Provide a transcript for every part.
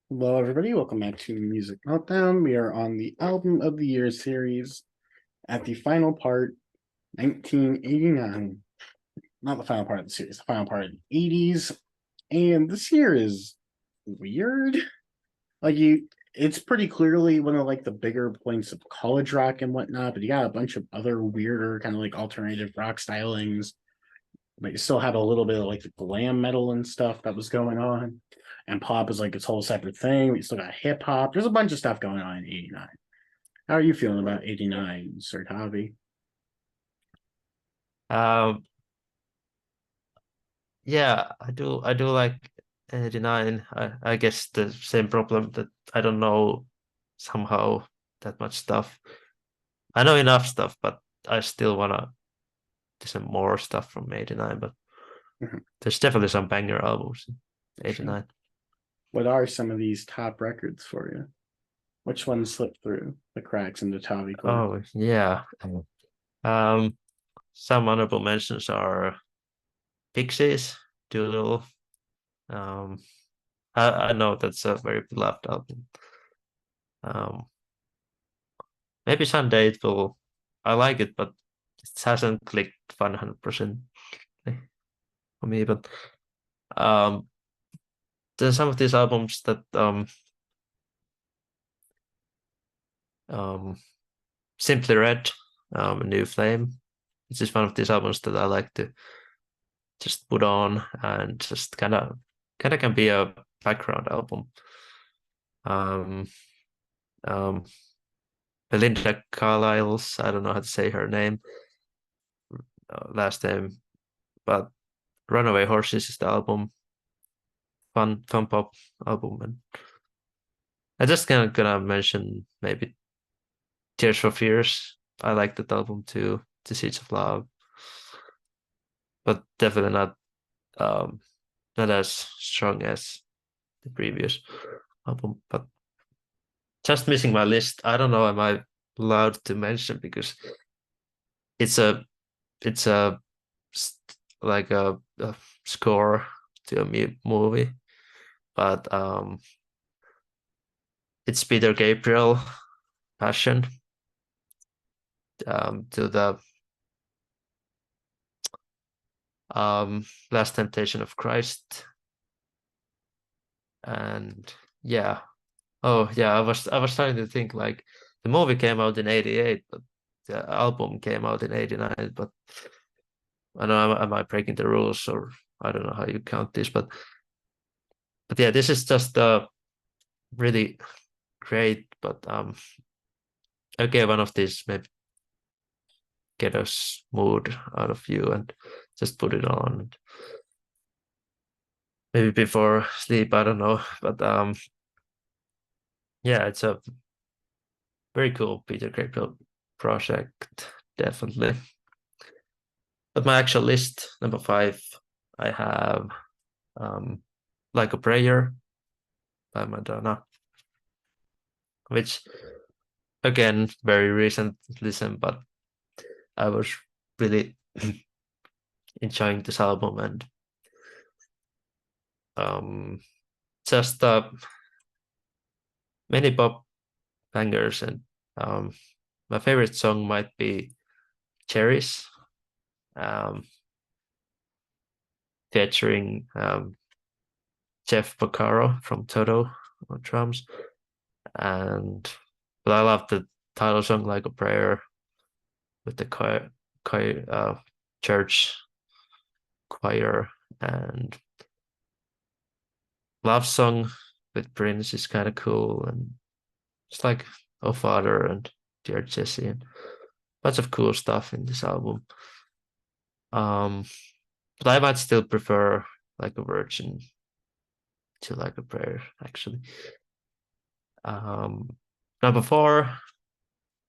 Hello, everybody. Welcome back to Music Meltdown. We are on the Album of the Year series at the final part, 1989. Not the final part of the series, the final part of the 80s. And this year is weird. It's pretty clearly one of the bigger points of college rock and whatnot, but you got a bunch of other weirder kind of alternative rock stylings. But you still had a little bit of the glam metal and stuff that was going on. And pop is its whole separate thing. We still got hip hop. There's a bunch of stuff going on in 89. How are you feeling about 89, Sir Taavi? Um, yeah, I do like 89. I guess the same problem that I don't know somehow that much stuff. I know enough stuff, but I still wanna listen more stuff from 89. But Mhm. there's definitely some banger albums in For sure. 89. What are some of these top records for you? Which ones slipped through the cracks in the Tavi collection? Oh yeah. Um, some honorable mentions are Pixies, Doodle. Um, I know that's a very beloved album. Um, Maybe someday it will. I like it, but it hasn't clicked 100% for me. But um, there's some of these albums that um, Simply Red, New Flame. It's just one of these albums that I like to just put on and just kind of can be a background album. Um, um, Belinda Carlisle's, I don't know how to say her name, last name, but Runaway Horses is the album, fun pop album, and I just gonna mention maybe Tears for Fears. I like that album too. The Seeds of Love, but definitely not as strong as the previous album. But just missing my list. I don't know. Am I allowed to mention because it's a it's a like a score to a movie, but it's Peter Gabriel Passion to the Last Temptation of Christ. And yeah, oh yeah, I was starting to think like the movie came out in 88, but the album came out in 89. But I know am I breaking the rules, or I don't know how you count this, but yeah, this is just really great. But okay, one of these maybe get a mood out of you and just put it on. Maybe before sleep, I don't know. But yeah, it's a very cool Peter Gabriel project, definitely. But my actual list, number five, I have um, Like a Prayer by Madonna, which again, very recent listen, but I was really enjoying this album and um, just many pop bangers. And um, my favorite song might be Cherries, um, featuring Jeff Porcaro from Toto on drums. And but I love the title song Like a Prayer with the church choir, and love song with Prince is kind of cool, and it's like Oh Father and Dear Jesse and lots of cool stuff in this album. Um, but I might still prefer Like a Virgin to Like a Prayer actually. Um, Number four,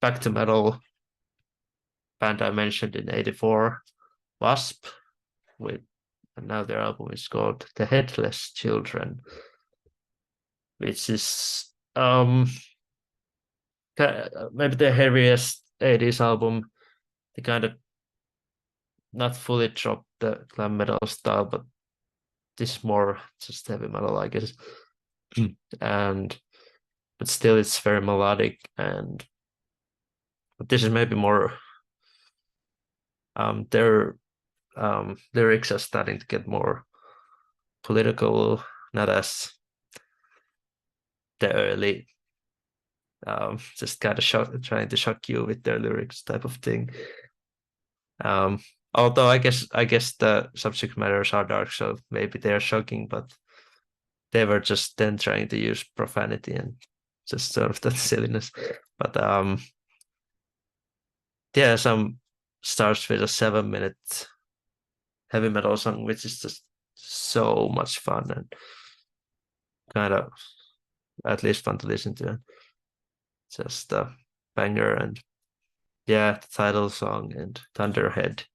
back to metal band I mentioned in '84, Wasp, with and now their album is called The Headless Children, which is maybe the heaviest 80s album. They kind of not fully dropped the glam metal style, but this more just heavy metal, I guess. and but still it's very melodic, and but this is maybe more their lyrics are starting to get more political, not as the early just kind of trying to shock you with their lyrics type of thing. Um, Although I guess the subject matters are dark, so maybe they are shocking, but they were just then trying to use profanity and just sort of that silliness. But yeah, some starts with a 7-minute heavy metal song, which is just so much fun and kind of at least fun to listen to. Just a banger, and yeah, the title song and Thunderhead.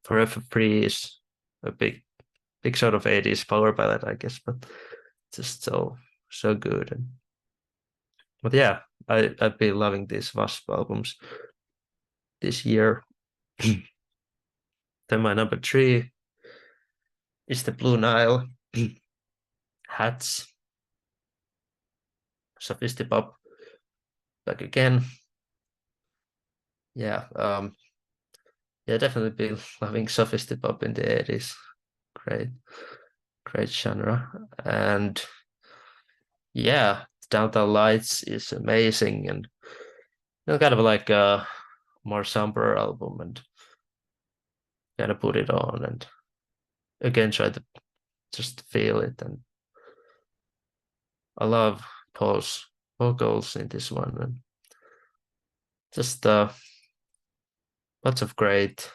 Forever Free is a big sort of 80s power ballad, I guess, but just so good. And but yeah, I've been loving these Wasp albums this year. Then my number 3 is the Blue Nile Hats Sophistipop back again. Yeah, yeah, definitely been loving Sophistipop in the 80s. Great genre. And yeah, Downtown Lights is amazing, and kind of like a more somber album, and kind of put it on and again try to just feel it. And I love Paul's vocals in this one, and just lots of great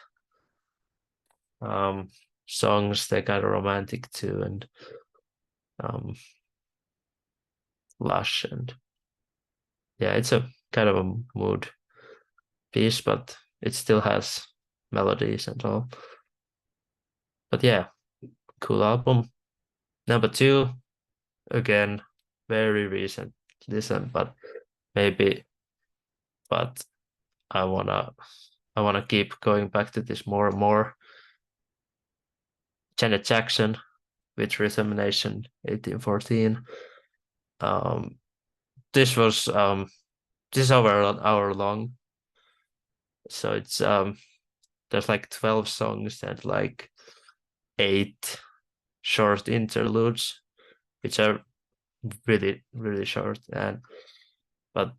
um, songs. They're kind of romantic too, and um, lush, and yeah, it's a kind of a mood piece, but it still has melodies and all. But yeah, cool album. Number 2, again, very recent listen, but maybe, but I wanna keep going back to this more and more. Janet Jackson with Rhythm Nation 1814. Um, this was this is over an hour long, so it's there's like 12 songs and like 8 short interludes, which are really short, and but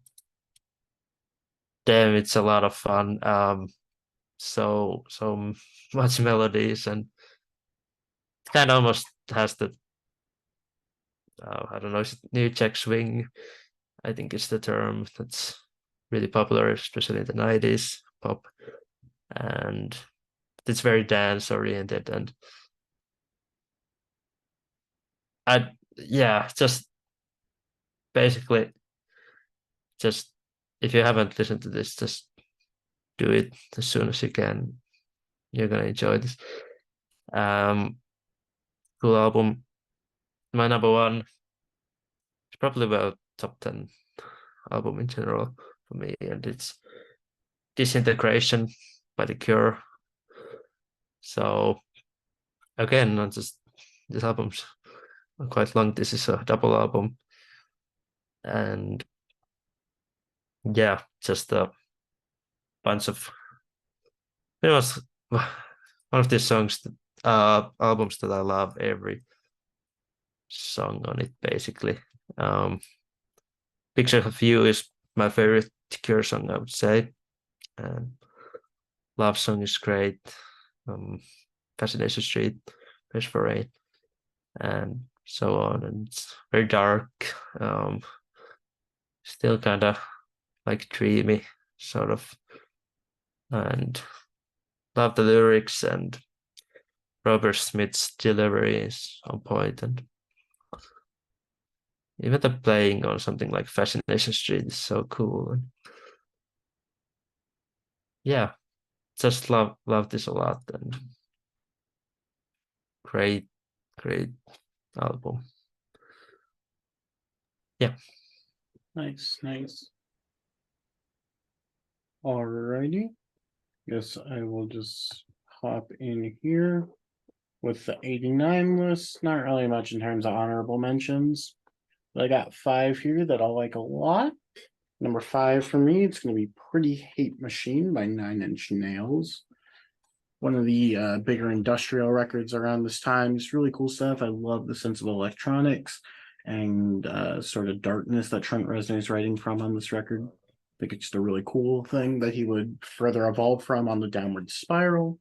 damn, it's a lot of fun. So much melodies, and it kind of almost has the I don't know, new Czech swing. I think it's the term that's really popular, especially in the 90s pop, and it's very dance oriented. And I yeah, just basically just if you haven't listened to this, just do it as soon as you can. You're gonna enjoy this. Um, cool album. My number 1 is probably about top 10 album in general for me, and it's Disintegration by The Cure. So again, not just these albums are quite long. This is a double album, and yeah, just a bunch of it was one of these albums that I love every song on it basically. Um, Picture of You is my favorite Cure song, I would say, and Love Song is great. Um, Fascination Street, Wish for Rain, and so on. And it's very dark. Still kind of like dreamy, sort of, and love the lyrics, and Robert Smith's delivery is on point, and even the playing on something like Fascination Street is so cool. And yeah, just love this a lot, and great great album. Yeah. Nice. Alrighty. Guess I will just hop in here. with the 89 list. Not really much in terms of honorable mentions. But I got 5 here that I like a lot. Number 5 for me, it's going to be Pretty Hate Machine by 9 Inch Nails. One of the bigger industrial records around this time. It's really cool stuff. I love the sense of electronics and sort of darkness that Trent Reznor's writing from on this record. I think it's just a really cool thing that he would further evolve from on the Downward Spiral.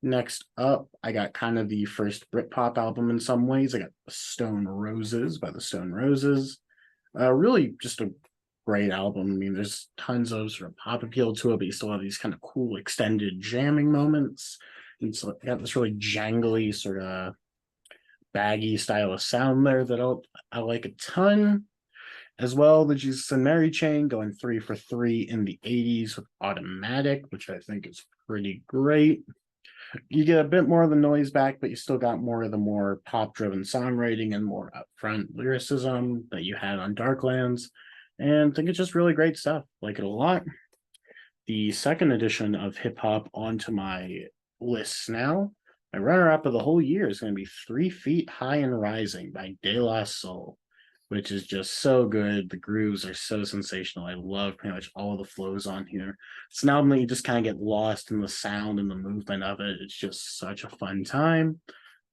Next up, I got kind of the first Britpop album in some ways. I got Stone Roses by the Stone Roses. Really just a great album. I mean, there's tons of sort of pop appeal to it, but you still have these kind of cool extended jamming moments. And so got this really jangly, sort of baggy style of sound there that I like a ton. As well, the Jesus and Mary chain going 3 for 3 in the 80s with Automatic, which I think is pretty great. You get a bit more of the noise back, but you still got more of the more pop driven songwriting and more upfront lyricism that you had on Darklands. And I think it's just really great stuff. Like it a lot. The second edition of hip hop onto my list now. My runner up of the whole year is going to be 3 Feet High and Rising by De La Soul, which is just so good. The grooves are so sensational. I love pretty much all of the flows on here. It's an album that you just kind of get lost in the sound and the movement of it. It's just such a fun time.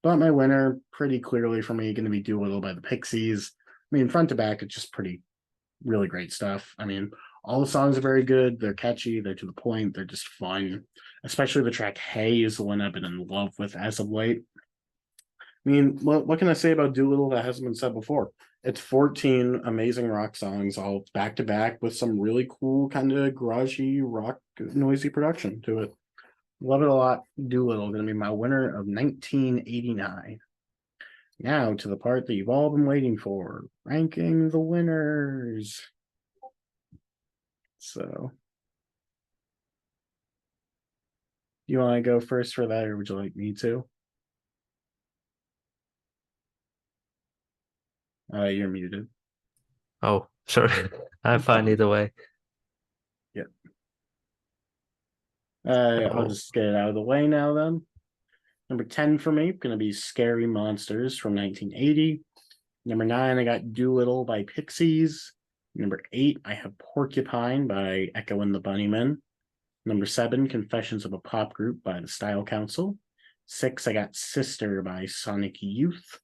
But my winner, pretty clearly for me, going to be Doolittle by the Pixies. I mean, front to back, it's just pretty, really great stuff. I mean, all the songs are very good. They're catchy. They're to the point. They're just fun. Especially the track Hey is the one I've been in love with as of late. I mean, what can I say about Doolittle that hasn't been said before? It's 14 amazing rock songs, all back to back with some really cool kind of garagey rock noisy production to it. Love it a lot. Doolittle going to be my winner of 1989. Now to the part that you've all been waiting for, ranking the winners. So, you want to go first for that, or would you like me to? You're muted. Oh, sorry. I'm fine either way. Yeah. I'll Oh, just get it out of the way now then. Number 10 for me, going to be Scary Monsters from 1980. Number 9, I got Doolittle by Pixies. Number 8, I have Porcupine by Echo and the Bunnymen. Number 7, Confessions of a Pop Group by the Style Council. 6, I got Sister by Sonic Youth.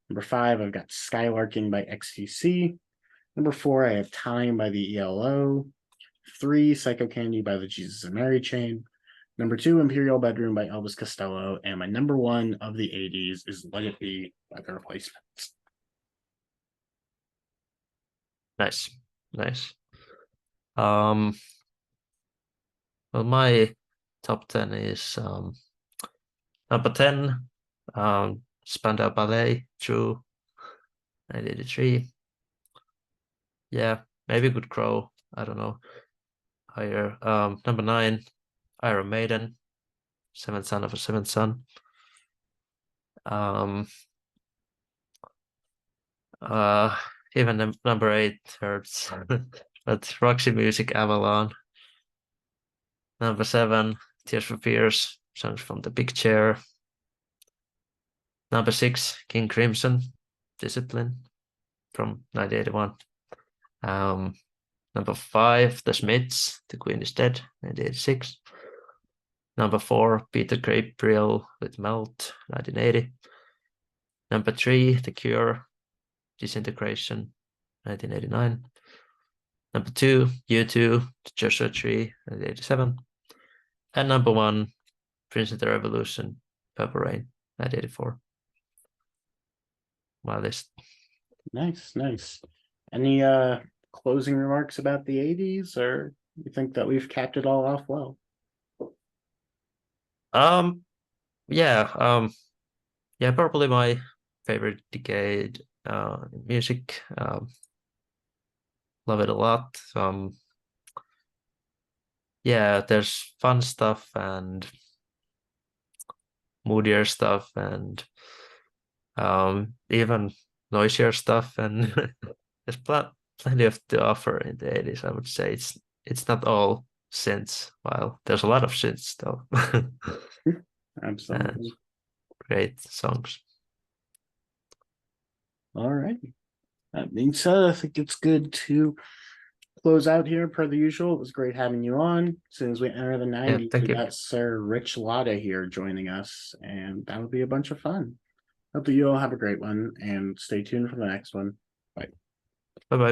Number 5, I've got Skylarking by XTC. Number 4, I have Time by the ELO. 3, Psycho Candy by the Jesus and Mary Chain. Number 2, Imperial Bedroom by Elvis Costello. And my number 1 of the 80s is Let It Be by The Replacements. nice. Nice. Um, well, my top 10 is number 10, Spandau Ballet through 1983. Yeah, maybe Good Crow. I don't know. Higher. Number 9, Iron Maiden, Seventh Son of a Seventh Son. Um, even number 8 hurts. But Roxy Music, Avalon. Number 7, Tears for Fears, Songs from the Big Chair. Number 6, King Crimson, Discipline from 1981. Number 5, The Smiths, The Queen is Dead, 1986. Number 4, Peter Gabriel with Melt, 1980. Number 3, The Cure, Disintegration, 1989. Number 2, U2, The Joshua Tree, 1987. And number 1, Prince of the Revolution, Purple Rain, 1984. My list. Nice, nice. Any closing remarks about the 80s, or you think that we've capped it all off well? Yeah, yeah, probably my favorite decade in music. Love it a lot. Yeah, there's fun stuff and moodier stuff and even noisier stuff, and there's plenty of to offer in the 80s. I would say it's not all synths. Well, there's a lot of synths though. And Absolutely. great songs. All right. That being said, I think it's good to close out here per the usual. It was great having you on. As soon as we enter the Yeah, 90s, thank we you. got Sir Rich Latta here joining us, and that'll be a bunch of fun. Hope that you all have a great one and stay tuned for the next one. Bye. Bye bye.